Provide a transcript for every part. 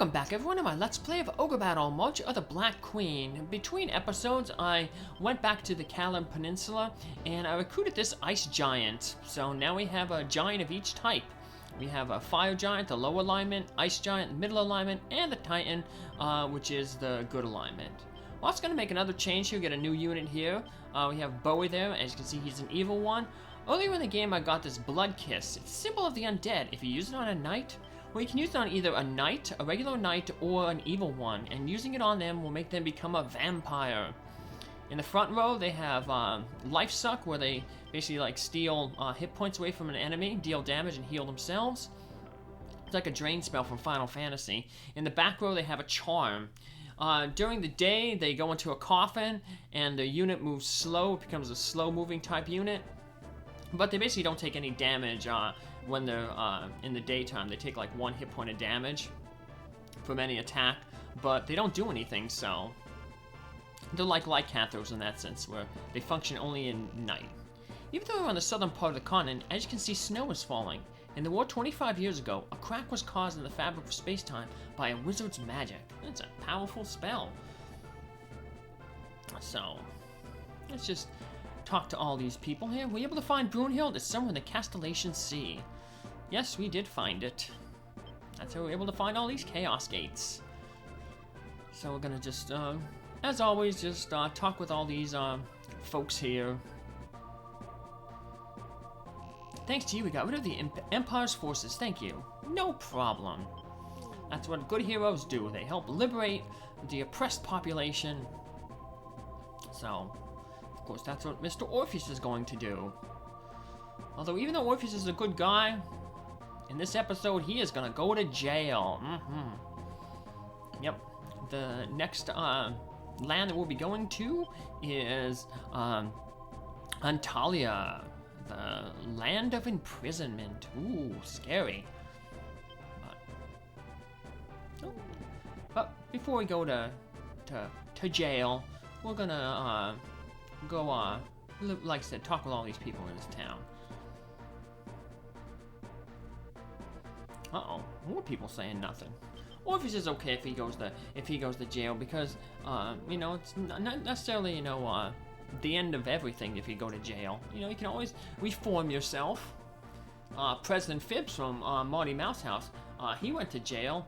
Welcome back everyone to my Let's Play of Ogre Battle, March of the Black Queen. Between episodes, I went back to the Kalim Peninsula, and I recruited this Ice Giant. So now we have a Giant of each type. We have a Fire Giant, the low alignment, Ice Giant, middle alignment, and the Titan, which is the good alignment. Well, it's going to make another change here, get a new unit here. We have Bowie there, as you can see he's an evil one. Earlier in the game I got this Blood Kiss. It's a symbol of the undead. If you use it on a knight, well, you can use it on either a knight, a regular knight, or an evil one, and using it on them will make them become a vampire. In the front row, they have Life Suck, where they basically like steal hit points away from an enemy, deal damage, and heal themselves. It's like a drain spell from Final Fantasy. In the back row, they have a Charm. During the day, they go into a coffin, and the unit moves slow. It becomes a slow-moving type unit. But they basically don't take any damage when they're in the daytime. They take like 1 hit point of damage from any attack, but they don't do anything, so they're like lycanthropes in that sense, where they function only in night. Even though we're on the southern part of the continent, as you can see, snow is falling. In the war 25 years ago, a crack was caused in the fabric of space-time by a wizard's magic. That's a powerful spell. So, let's just talk to all these people here. Were you able to find Brunhild? It's somewhere in the Castellation Sea. Yes, we did find it. That's how we were able to find all these Chaos Gates. So we're gonna just, as always, just talk with all these folks here. Thanks to you, we got rid of the Empire's forces. Thank you. No problem. That's what good heroes do. They help liberate the oppressed population. So, of course, that's what Mr. Orpheus is going to do. Although, even though Orpheus is a good guy, in this episode, he is going to go to jail. Yep. The next land that we'll be going to is Antalia, the land of imprisonment. Ooh, scary. But before we go to jail, we're going to go, like I said, talk with all these people in this town. Uh-oh, more people saying nothing. Orpheus is okay if he goes to jail because, you know, it's not necessarily, you know, the end of everything if you go to jail. You know, you can always reform yourself. President Phibbs from Marty Mouse House, he went to jail.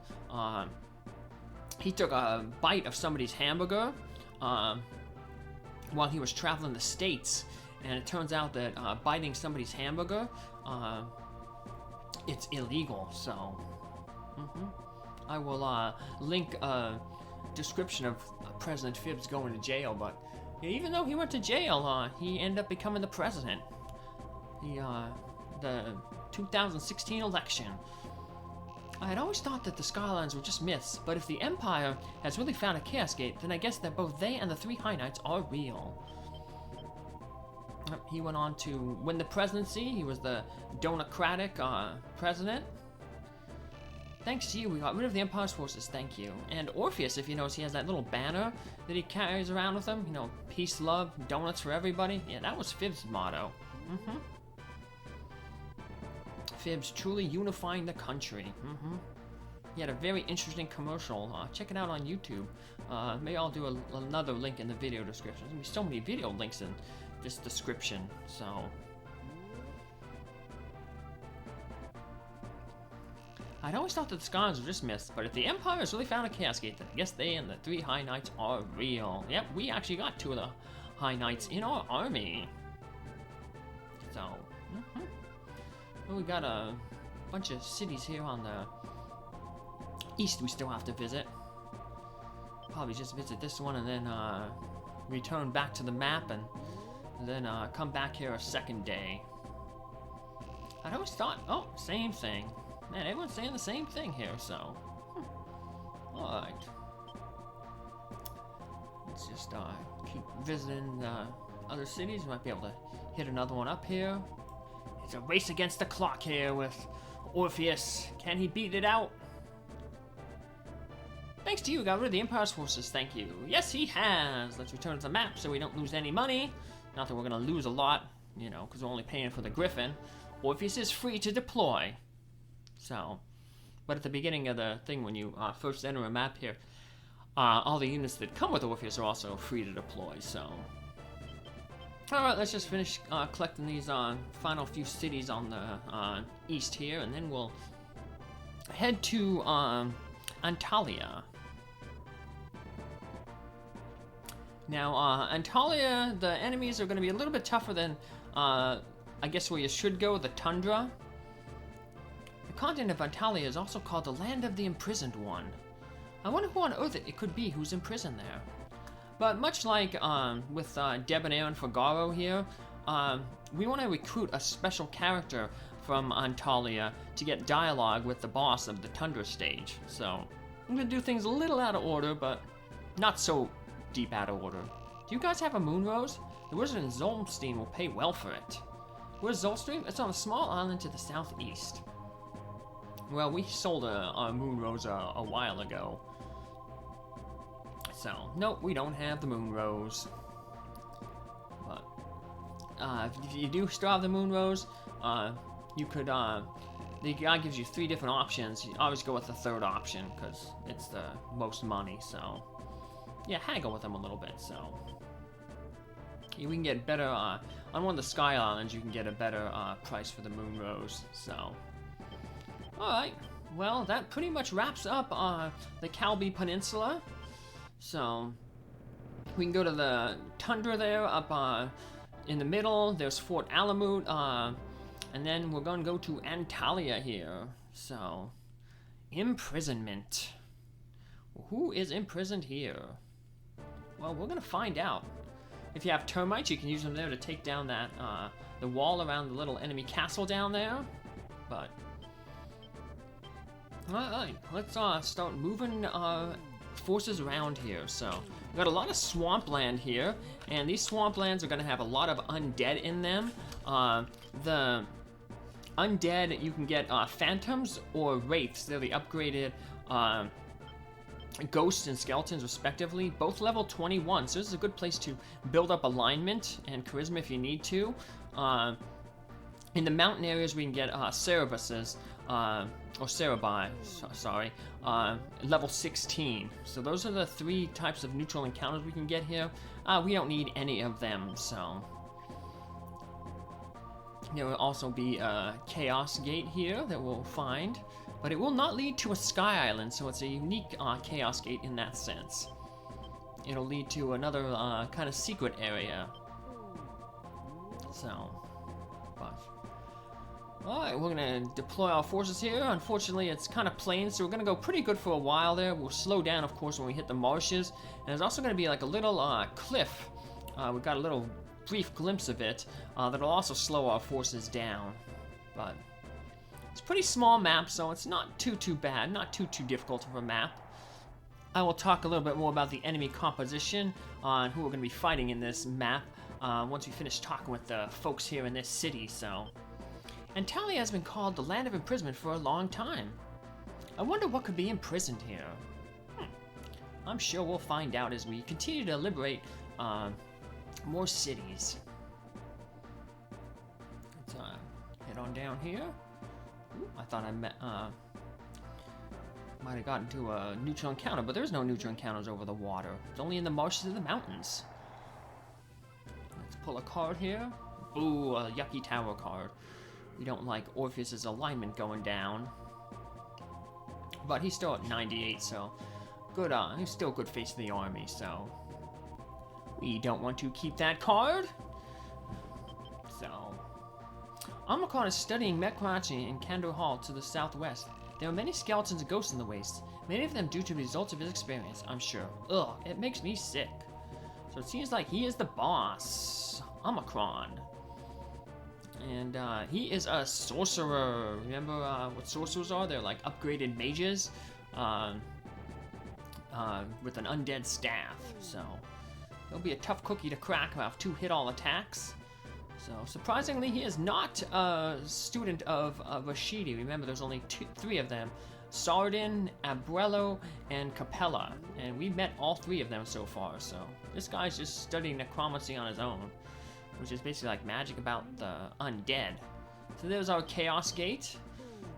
He took a bite of somebody's hamburger, while he was traveling the States, and it turns out that biting somebody's hamburger, it's illegal, so I will link a description of President Phibbs going to jail, but even though he went to jail, he ended up becoming the president. The 2016 election. I had always thought that the Skylines were just myths, but if the Empire has really found a Chaos Gate, then I guess that both they and the 3 High Knights are real. He went on to win the presidency. He was the Democratic president. Thanks to you, we got rid of the Empire's forces. Thank you. And Orpheus, if you notice, he has that little banner that he carries around with him. You know, peace, love, donuts for everybody. Yeah, that was Phibbs' motto. Phibbs truly unifying the country. He had a very interesting commercial. Check it out on YouTube. Maybe I'll do another link in the video description. There's gonna be so many video links in this description, so. I'd always thought that the Skylines were just myths, but if the Empire has really found a Chaos Gate, then I guess they and the 3 High Knights are real. Yep, we actually got 2 of the High Knights in our army. So, well, we got a bunch of cities here on the east we still have to visit. Probably just visit this one and then return back to the map and then come back here a second day. I'd always thought, oh, same thing. Man, everyone's saying the same thing here, so. Alright. Let's just keep visiting other cities. We might be able to hit another one up here. It's a race against the clock here with Orpheus. Can he beat it out? Thanks to you, we got rid of the Empire's forces. Thank you. Yes, he has. Let's return to the map so we don't lose any money. Not that we're going to lose a lot, you know, because we're only paying for the Griffin. Orpheus is free to deploy. So, But at the beginning of the thing, when you first enter a map here, all the units that come with Orpheus are also free to deploy, so... Alright, let's just finish collecting these final few cities on the east here, and then we'll head to Antalia. Now, Antalia, the enemies are going to be a little bit tougher than, I guess, where you should go, the Tundra. The continent of Antalia is also called the Land of the Imprisoned One. I wonder who on earth it could be who's imprisoned there. But much like with Debonair and Figaro here, we want to recruit a special character from Antalia to get dialogue with the boss of the Tundra stage. So, I'm going to do things a little out of order, but not so deep out of order. Do you guys have a moon rose? The wizard in Zolmstein will pay well for it. Where's Zolmstein? It's on a small island to the southeast. Well, we sold a moon rose a while ago. So, nope, we don't have the moon rose. But, if you do still have the moon rose, you could, the guy gives you 3 different options. You always go with the third option, because it's the most money, so... Yeah, haggle with them a little bit, so... We can get better, on one of the Sky Islands, you can get a better, price for the moon rose, so... Alright, well, that pretty much wraps up, the Calbi Peninsula. So, we can go to the Tundra there, up in the middle. There's Fort Alamut, and then we're going to go to Antalia here. So, imprisonment. Who is imprisoned here? Well, we're going to find out. If you have termites, you can use them there to take down that the wall around the little enemy castle down there. But, alright, let's start moving forces around here. So we've got a lot of swampland here, and these swamplands are going to have a lot of undead in them. The undead, you can get phantoms or wraiths. They're the upgraded ghosts and skeletons respectively, both level 21, so this is a good place to build up alignment and charisma if you need to. In the mountain areas we can get Cerebuses, or Cerebi, sorry, level 16. So those are the 3 types of neutral encounters we can get here. We don't need any of them, so... There will also be a Chaos Gate here that we'll find, but it will not lead to a Sky Island, so it's a unique Chaos Gate in that sense. It'll lead to another kind of secret area. So, but... Alright, we're gonna deploy our forces here. Unfortunately, it's kind of plain, so we're gonna go pretty good for a while there. We'll slow down, of course, when we hit the marshes. And there's also gonna be like a little cliff. We've got a little brief glimpse of it. That'll also slow our forces down. But it's a pretty small map, so it's not too bad. Not too difficult of a map. I will talk a little bit more about the enemy composition on who we're gonna be fighting in this map once we finish talking with the folks here in this city, so... Antalia has been called the Land of Imprisonment for a long time. I wonder what could be imprisoned here. I'm sure we'll find out as we continue to liberate more cities. Let's head on down here. Ooh, I thought I might have gotten to a neutral encounter, but there's no neutral encounters over the water. It's only in the marshes of the mountains. Let's pull a card here. Ooh, a yucky tower card. We don't like Orpheus's alignment going down. But he's still at 98, so good. He's still good face of the army, so we don't want to keep that card. So Omicron is studying Mekmachi in Kando Hall to the southwest. There are many skeletons and ghosts in the waste, many of them due to the results of his experience, I'm sure. Ugh, it makes me sick. So it seems like he is the boss, Omicron. And he is a sorcerer. Remember what sorcerers are? They're like upgraded mages with an undead staff. So he'll be a tough cookie to crack about 2 hit-all attacks. So surprisingly, he is not a student of Rashidi. Remember, there's only 3 of them. Sardin, Abrello, and Capella. And we've met all 3 of them so far. So this guy's just studying necromancy on his own, which is basically like magic about the undead. So there's our Chaos Gate.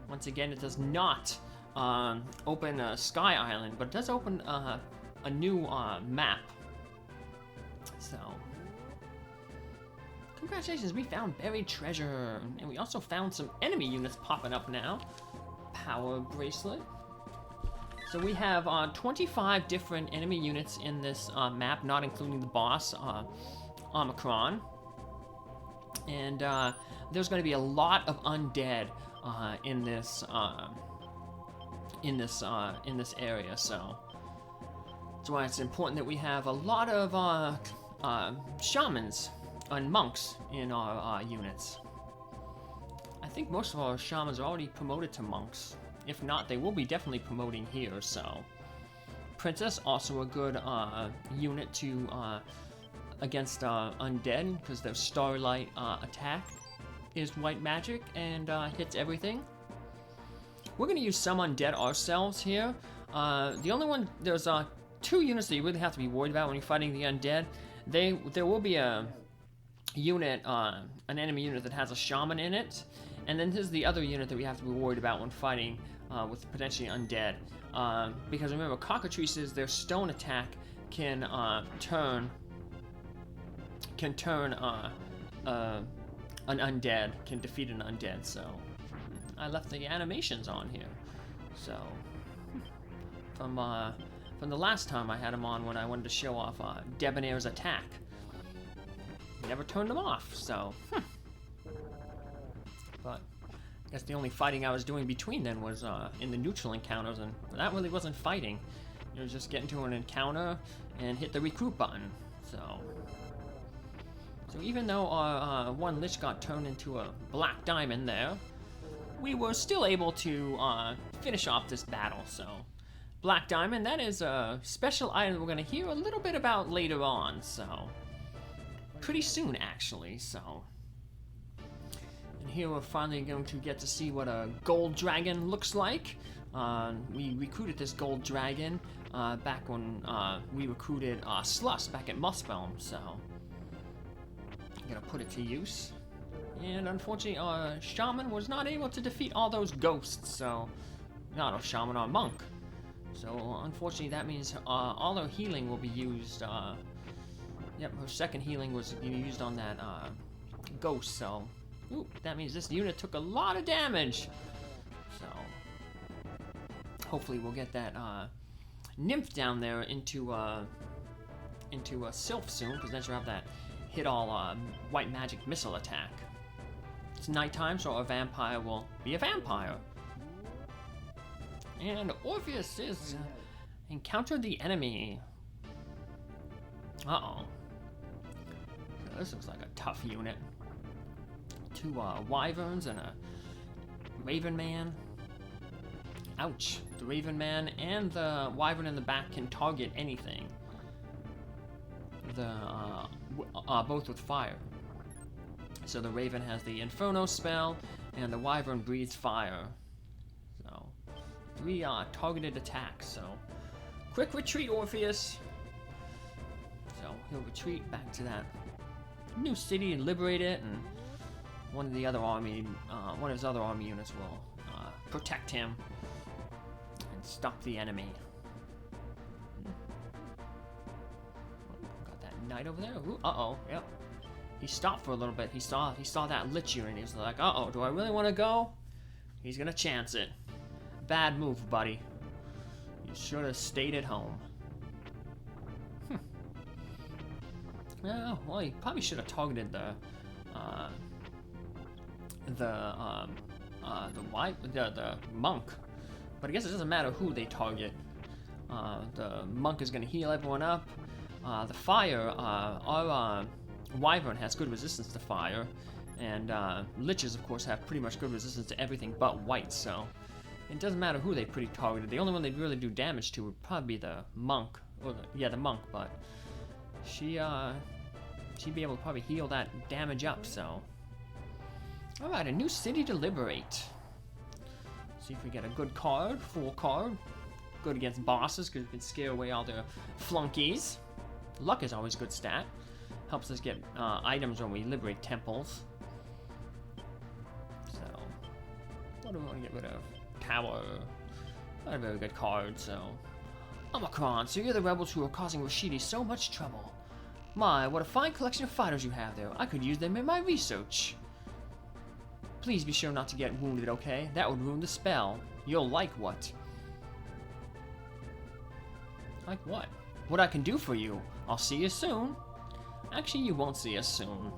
Once again, it does not open Sky Island, but it does open a new map. So, congratulations, we found buried treasure, and we also found some enemy units popping up now. Power bracelet. So we have 25 different enemy units in this map, not including the boss, Omicron. And there's going to be a lot of undead in this area. So that's why it's important that we have a lot of shamans and monks in our units. I think most of our shamans are already promoted to monks. If not, they will be definitely promoting here, so. Princess, also a good unit to against undead, because their starlight attack is white magic and hits everything. We're going to use some undead ourselves here. The only one, there's 2 units that you really have to be worried about when you're fighting the undead. There will be a unit, an enemy unit that has a shaman in it, and then there's the other unit that we have to be worried about when fighting with potentially undead. Because remember, cockatrices, their stone attack can turn an undead, can defeat an undead. So I left the animations on here. So from the last time I had them on when I wanted to show off Debonair's attack, never turned them off. So, but I guess the only fighting I was doing between then was in the neutral encounters, and that really wasn't fighting. It was just getting to an encounter and hit the recruit button. So even though our one lich got turned into a black diamond there, we were still able to finish off this battle. So black diamond, that is a special item we're going to hear a little bit about later on. So pretty soon, actually. So. And here we're finally going to get to see what a gold dragon looks like. We recruited this gold dragon back when we recruited Sluss back at Muspelm, so I'm gonna put it to use. And unfortunately, our shaman was not able to defeat all those ghosts, so not our shaman, our monk. So unfortunately, that means all our healing will be used. Yep, her second healing was used on that ghost, so. Ooh, that means this unit took a lot of damage. So, hopefully we'll get that nymph down there into a sylph soon, because then she'll have that hit all white magic missile attack. It's nighttime, so a vampire will be a vampire. And Orpheus is encountered the enemy. Uh-oh. So this looks like a tough unit. 2 wyverns and a raven man. Ouch. The raven man and the wyvern in the back can target anything. Both with fire. So the raven has the inferno spell and the wyvern breathes fire. So 3 targeted attacks. So quick retreat, Orpheus. So he'll retreat back to that new city and liberate it, and one of his other army units will protect him and stop the enemy. Got that knight over there. Ooh, uh-oh, yep. He stopped for a little bit. He saw that lich unit. He was like, uh-oh, do I really want to go? He's gonna chance it. Bad move, buddy. You should have stayed at home. Well, he probably should have targeted the monk, but I guess it doesn't matter who they target. The monk is going to heal everyone up. The fire, our wyvern has good resistance to fire, and liches, of course, have pretty much good resistance to everything but white. So it doesn't matter who they pretty targeted. The only one they'd really do damage to would probably be the monk, or the monk, but she'd be able to probably heal that damage up. So. Alright, a new city to liberate. See if we get a good card, full card. Good against bosses, because we can scare away all their flunkies. Luck is always a good stat. Helps us get items when we liberate temples. So, what do we want to get rid of? Tower. Not a very good card, so... Omicron, so you're the rebels who are causing Rashidi so much trouble. My, what a fine collection of fighters you have there. I could use them in my research. Please be sure not to get wounded, okay? That would ruin the spell. You'll like what? Like what? What I can do for you. I'll see you soon. Actually, you won't see us soon.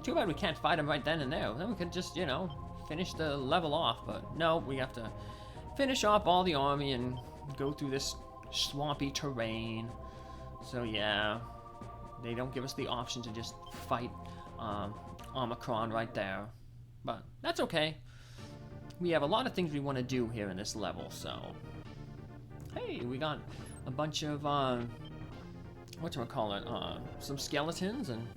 Too bad we can't fight him right then and there. Then we could just, you know, finish the level off. But no, we have to finish off all the army and go through this swampy terrain. So yeah, they don't give us the option to just fight Omicron right there. But that's okay. We have a lot of things we want to do here in this level, so... Hey, we got a bunch of, whatchamacallit, some skeletons, and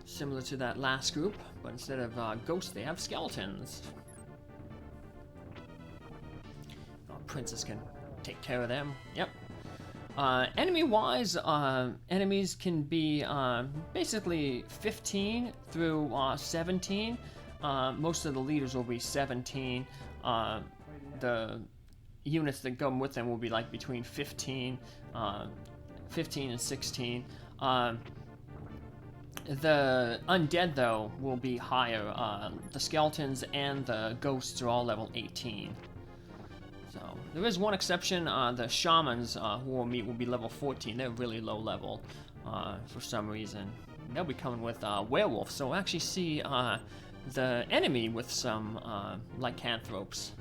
similar to that last group, but instead of ghosts, they have skeletons. Our princess can take care of them. Yep. Enemy-wise, enemies can be basically 15 through 17. Most of the leaders will be 17. The units that come with them will be like between 15 and 16. The undead, though, will be higher. The skeletons and the ghosts are all level 18. So, there is one exception. The shamans who we'll meet will be level 14. They're really low level for some reason. They'll be coming with werewolves, so we'll actually see the enemy with some lycanthropes.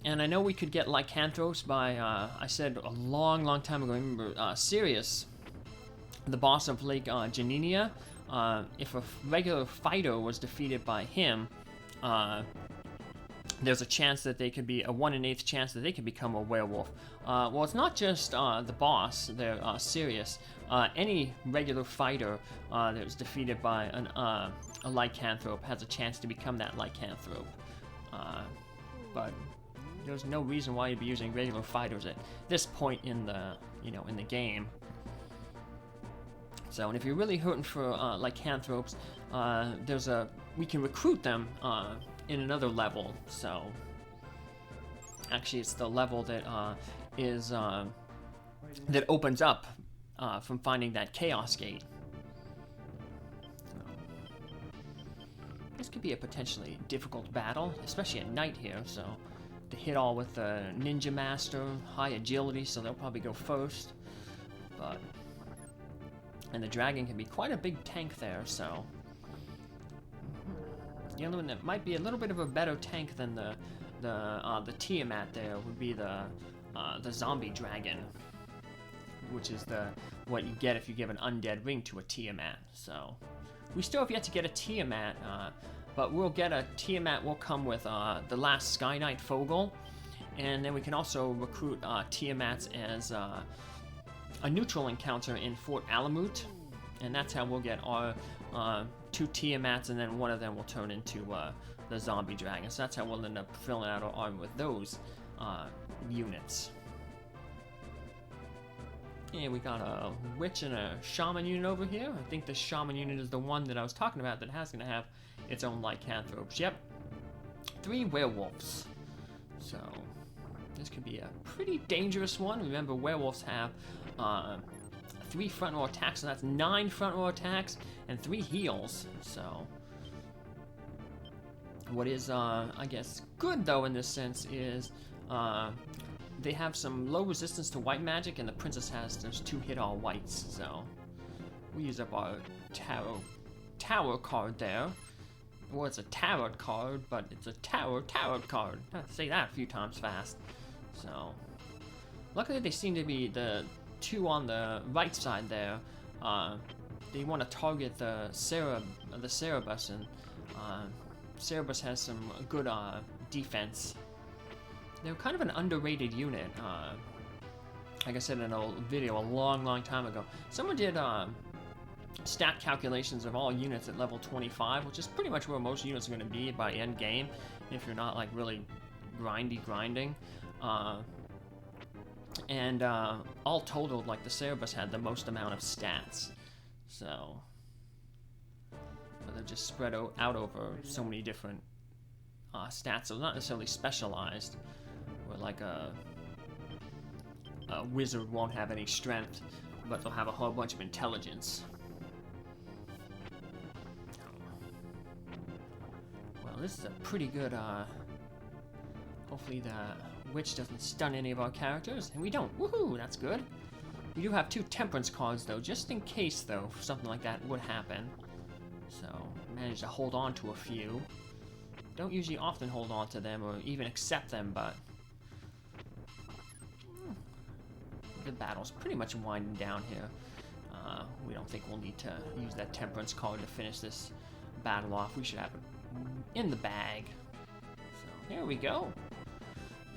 And I know we could get lycanthropes by, I said a long time ago, remember, Sirius, the boss of Lake Janenia. If a regular fighter was defeated by him, there's a chance that they could be, a 1 in 8 chance that they could become a werewolf. Well, it's not just the boss, they're Sirius. Any regular fighter that was defeated by a lycanthrope has a chance to become that lycanthrope. But there's no reason why you'd be using regular fighters at this point in the, in the game. So, and if you're really hurting for lycanthropes, we can recruit them in another level. So, actually, it's the level that that opens up from finding that Chaos Gate. So, this could be a potentially difficult battle, especially at night here. So, to hit all with the Ninja Master, high agility, so they'll probably go first. And the dragon can be quite a big tank there, so... The only one that might be a little bit of a better tank than the Tiamat there would be the zombie dragon, which is what you get if you give an undead ring to a Tiamat. So we still have yet to get a Tiamat, but we'll get a Tiamat. Will come with the last Sky Knight Fogel, and then we can also recruit Tiamats as a neutral encounter in Fort Alamut, and that's how we'll get our 2 Tiamats, and then one of them will turn into the zombie dragon. So that's how we'll end up filling out our army with those units. And we got a witch and a shaman unit over here. I think the shaman unit is the one that I was talking about that has going to have its own lycanthropes. Yep. 3 werewolves. So this could be a pretty dangerous one. Remember, werewolves have 3 front row attacks, so that's 9 front row attacks and 3 heals. So what is I guess good though in this sense is they have some low resistance to white magic, and the princess has those 2 hit all whites. So we use up our tower card there. Well, it's a tarot card, but it's a tarot card. I have to say that a few times fast. So luckily they seem to be the 2 on the right side there. They want to target the Cerebus, and Cerebus has some good defense. They're kind of an underrated unit. Like I said in a video a long time ago, someone did stat calculations of all units at level 25, which is pretty much where most units are going to be by end game, if you're not like really grinding. And all totaled, like the Cerebus had the most amount of stats. So, but they're just spread out over so many different stats, so not necessarily specialized. Where like a wizard won't have any strength, but they'll have a whole bunch of intelligence. Well, this is a pretty good, hopefully the witch doesn't stun any of our characters, and we don't. Woohoo, that's good. We do have 2 temperance cards, though, just in case, though, something like that would happen. So, managed to hold on to a few. Don't usually often hold on to them, or even accept them, but the battle's pretty much winding down here. We don't think we'll need to use that temperance card to finish this battle off. We should have it in the bag. So, here we go.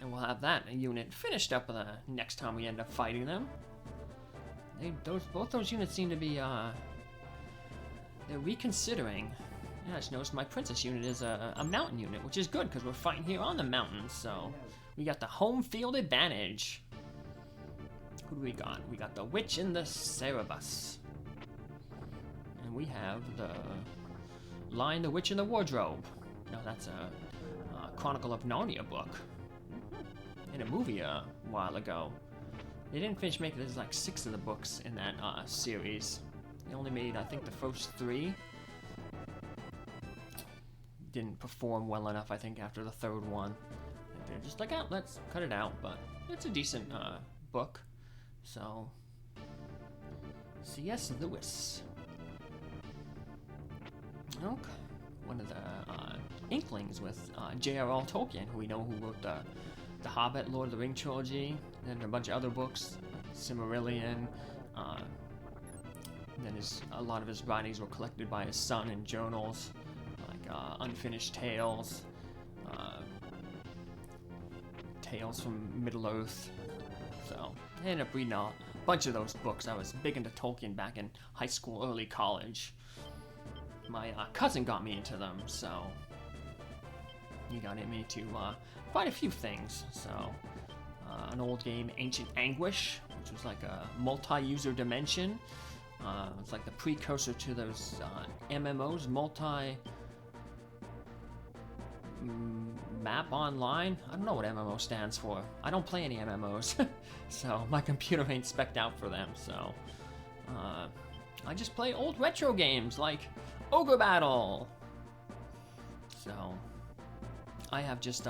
And we'll have that unit finished up the next time we end up fighting them. Both those units seem to be, they're reconsidering. Yeah, I just noticed my princess unit is a mountain unit, which is good because we're fighting here on the mountains, so we got the home field advantage. Who do we got? We got the witch and the Cerebus. And we have the Lion, the Witch, and the Wardrobe. No, that's a Chronicle of Narnia book. In a movie a while ago. They didn't finish making, there's like 6 of the books in that series. They only made, I think, the first 3. Didn't perform well enough, I think, after the 3rd one. They're just like, oh, let's cut it out, but it's a decent book. So, C.S. Lewis. Okay. One of the Inklings with J.R.R. Tolkien, who we know who wrote the Hobbit, Lord of the Ring trilogy, and a bunch of other books, Silmarillion. Then a lot of his writings were collected by his son in journals, like Unfinished Tales, Tales from Middle-earth. So I ended up reading a bunch of those books. I was big into Tolkien back in high school, early college. My cousin got me into them, so he got me to quite a few things. So an old game, Ancient Anguish, which was like a multi-user dimension. It's like the precursor to those MMOs, map online. I don't know what MMO stands for. I don't play any MMOs, so my computer ain't spec'd out for them. So I just play old retro games like Ogre Battle. So I have just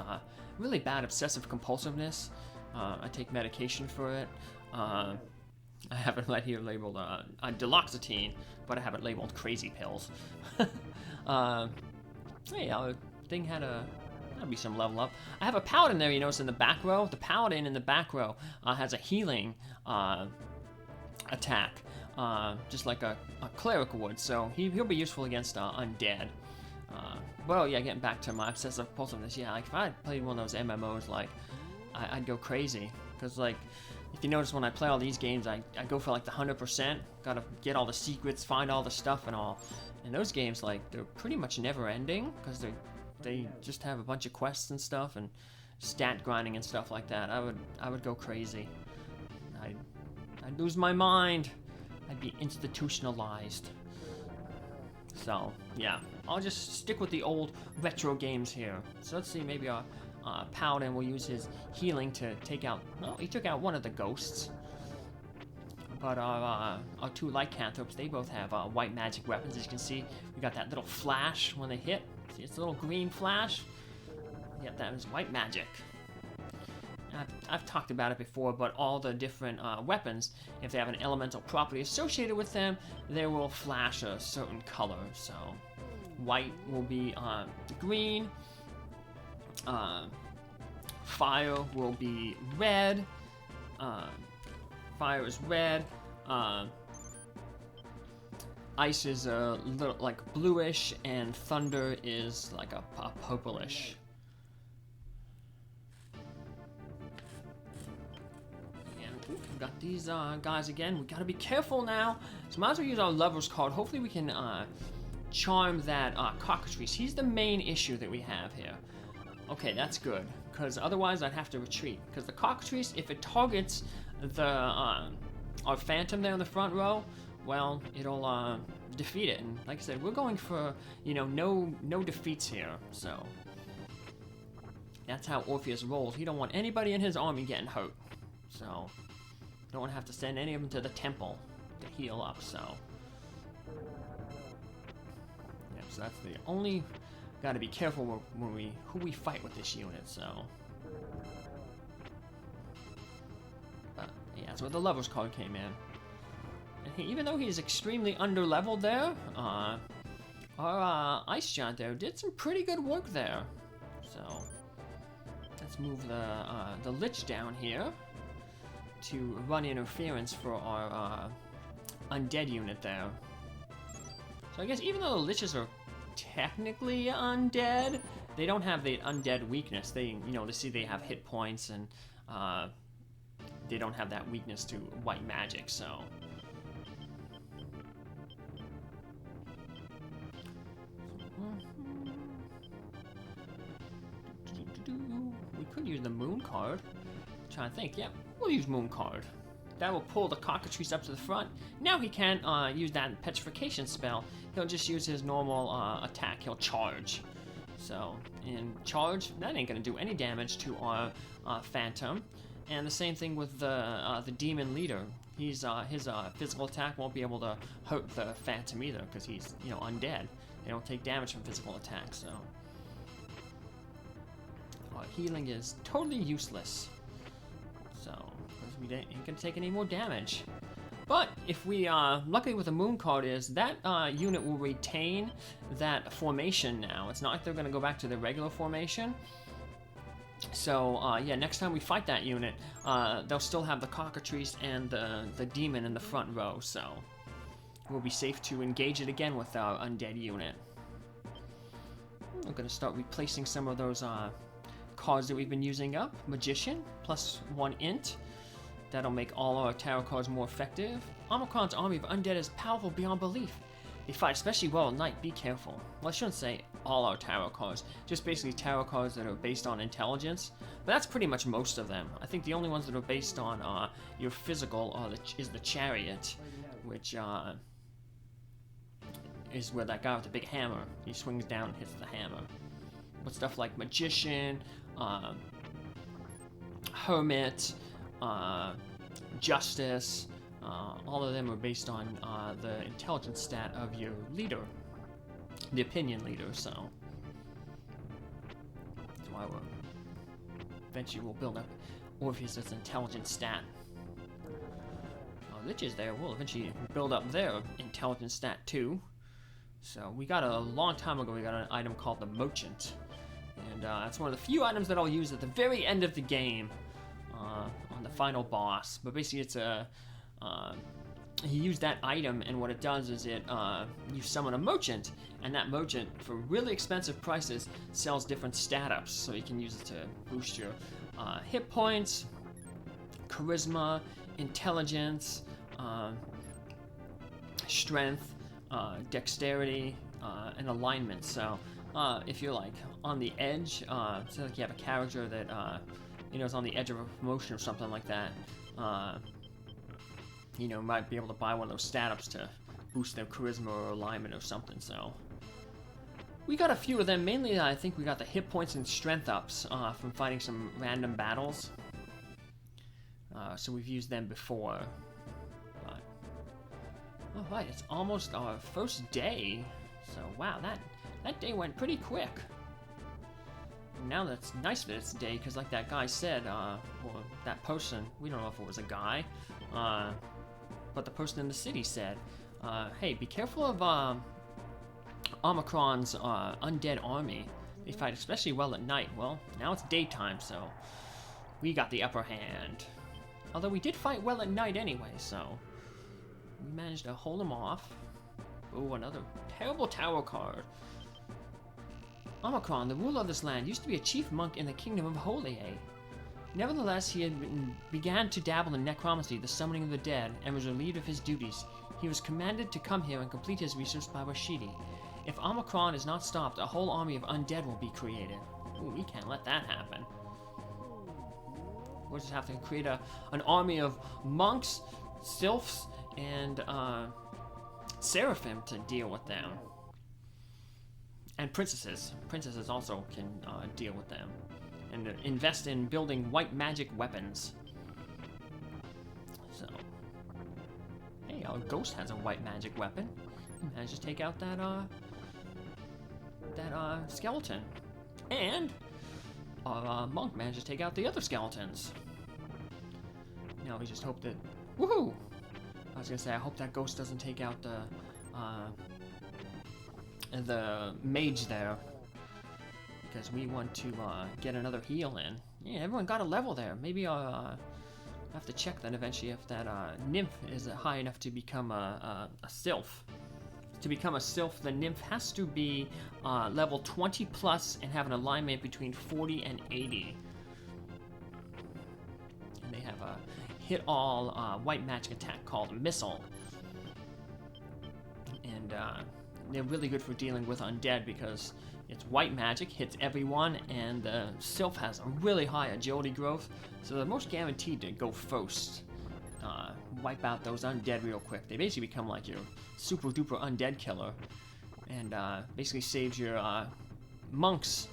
really bad obsessive compulsiveness. I take medication for it. I have it right here labeled duloxetine, but I have it labeled crazy pills. Hey, our thing had gotta be some level up. I have a paladin there, you notice in the back row. The paladin in the back row has a healing attack, just like a cleric would. So he'll be useful against undead. Well, yeah, getting back to my obsessive compulsiveness. Yeah, like if I played one of those MMOs, like I'd go crazy. Because like, if you notice when I play all these games, I go for like the 100%. Gotta get all the secrets, find all the stuff and all. And those games, like, they're pretty much never ending because they just have a bunch of quests and stuff and stat grinding and stuff like that. I would go crazy. I'd lose my mind. I'd be institutionalized. So yeah, I'll just stick with the old retro games here. So let's see, maybe our paladin will use his healing to take out. Well, he took out one of the ghosts. But our 2 lycanthropes, they both have white magic weapons. As you can see, we got that little flash when they hit. See, it's a little green flash. Yeah, that is white magic. I've talked about it before, but all the different weapons, if they have an elemental property associated with them, they will flash a certain color. So white will be green. Fire will be red. Fire is red. Ice is a little like bluish, and thunder is like a purplish. And we've got these guys again. We gotta be careful now. So might as well use our lover's card. Hopefully we can charm that cockatrice. He's the main issue that we have here. Okay, that's good, because otherwise I'd have to retreat. Because the cockatrice, if it targets the our phantom there in the front row, well, it'll defeat it. And like I said, we're going for, you know, no defeats here. So That's how Orpheus rolls. He don't want anybody in his army getting hurt. So, don't want to have to send any of them to the temple to heal up, so. Yeah, so that's the only... Gotta be careful when who we fight with this unit, so. But, yeah, that's where the Lover's card came in. And even though he's extremely under-leveled there, our Ice Giant there did some pretty good work there. So, let's move the Lich down here to run interference for our undead unit there. So I guess even though the Liches are technically undead, they don't have the undead weakness. They, you know, they have hit points and they don't have that weakness to white magic, so. We could use the Moon card. I'm trying to think, yeah, we'll use Moon card. That will pull the cockatrice up to the front. Now he can't use that petrification spell. He'll just use his normal attack. He'll charge. So, in charge, that ain't gonna do any damage to our Phantom. And the same thing with the Demon Leader. His physical attack won't be able to hurt the Phantom either, because he's, you know, undead. They don't take damage from physical attacks, so. Healing is totally useless. So, we ain't gonna take any more damage. But if we, luckily with the Moon card is, that unit will retain that formation now. It's not like they're gonna go back to their regular formation. So, yeah, next time we fight that unit, they'll still have the cockatrice and the demon in the front row, so we'll be safe to engage it again with our undead unit. We're gonna start replacing some of those, cards that we've been using up. Magician, +1 int. That'll make all our tarot cards more effective. Omicron's army of undead is powerful beyond belief. They fight especially well at night, be careful. Well, I shouldn't say all our tarot cards, just basically tarot cards that are based on intelligence. But that's pretty much most of them. I think the only ones that are based on your physical is the Chariot, which is where that guy with the big hammer, he swings down and hits the hammer. But stuff like Magician, Hermit, Justice, all of them are based on the intelligence stat of your leader, the opinion leader, so that's why eventually we'll build up Orpheus' intelligence stat. Liches there will eventually build up their intelligence stat too. So we got a long time ago, we got an item called the Merchant. And that's one of the few items that I'll use at the very end of the game, on the final boss. But basically it's you use that item, and what it does is you summon a merchant, and that merchant, for really expensive prices, sells different stat ups. So you can use it to boost your hit points, charisma, intelligence, strength, dexterity, and alignment. So if you're like on the edge, so like you have a character that you know is on the edge of a promotion or something like that, you know, might be able to buy one of those stat ups to boost their charisma or alignment or something. So we got a few of them. Mainly, I think we got the hit points and strength ups from fighting some random battles. So we've used them before. But all right, it's almost our first day. So wow, that day went pretty quick. Now that's nice that it's a day, because like that guy said, or that person, we don't know if it was a guy, but the person in the city said, hey, be careful of Omicron's undead army. They fight especially well at night. Well, now it's daytime, so we got the upper hand. Although we did fight well at night anyway, so we managed to hold them off. Oh, another terrible tower card. Omicron, the ruler of this land, used to be a chief monk in the kingdom of Holy. Nevertheless, he had began to dabble in necromancy, the summoning of the dead, and was relieved of his duties. He was commanded to come here and complete his research by Rashidi. If Omicron is not stopped, a whole army of undead will be created. Ooh, we can't let that happen. We'll just have to create an army of monks, sylphs, and seraphim to deal with them. And princesses. Princesses also can deal with them. and invest in building white magic weapons. So, hey, our ghost has a white magic weapon. He managed to take out that skeleton, and our monk managed to take out the other skeletons. Now we just hope that, woohoo! I was gonna say, I hope that ghost doesn't take out the mage there, because we want to get another heal in. Yeah, everyone got a level there. Maybe I'll have to check then eventually if that nymph is high enough to become a sylph. To become a sylph, the nymph has to be level 20 plus and have an alignment between 40 and 80. And they have a hit-all white magic attack called Missile. And they're really good for dealing with undead because it's white magic, hits everyone, and the sylph has a really high agility growth, so they're most guaranteed to go first. Wipe out those undead real quick. They basically become like your super duper undead killer, and basically saves your monks,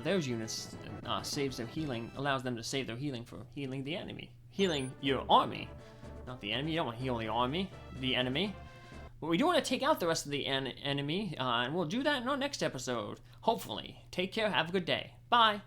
their units, saves their healing, allows them to save their healing for healing the enemy. Healing your army, not the enemy. You don't want to heal the army, the enemy. But we do want to take out the rest of the enemy, and we'll do that in our next episode, hopefully. Take care, have a good day. Bye!